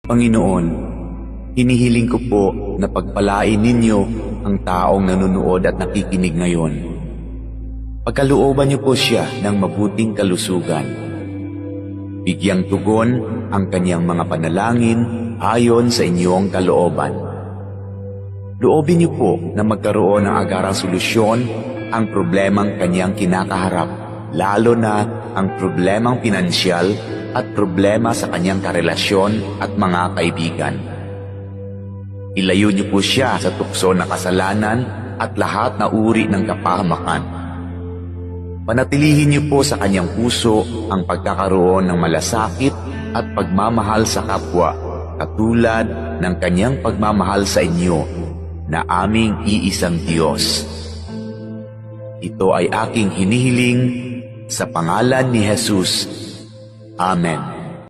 Panginoon, hinihiling ko po na pagpalain ninyo ang taong nanonood at nakikinig ngayon. Pagkalooban niyo po siya ng mabuting kalusugan. Bigyang tugon ang kanyang mga panalangin ayon sa inyong kalooban. Loobin niyo po na magkaroon ng agarang solusyon ang problemang kanyang kinakaharap, lalo na ang problemang pinansyal at problema sa kanyang karelasyon at mga kaibigan. Ilayo niyo po siya sa tukso ng kasalanan at lahat na uri ng kapahamakan. Panatilihin niyo po sa kanyang puso ang pagkakaroon ng malasakit at pagmamahal sa kapwa, katulad ng kanyang pagmamahal sa inyo na aming iisang Diyos. Ito ay aking hinihiling sa pangalan ni Jesus. Amen.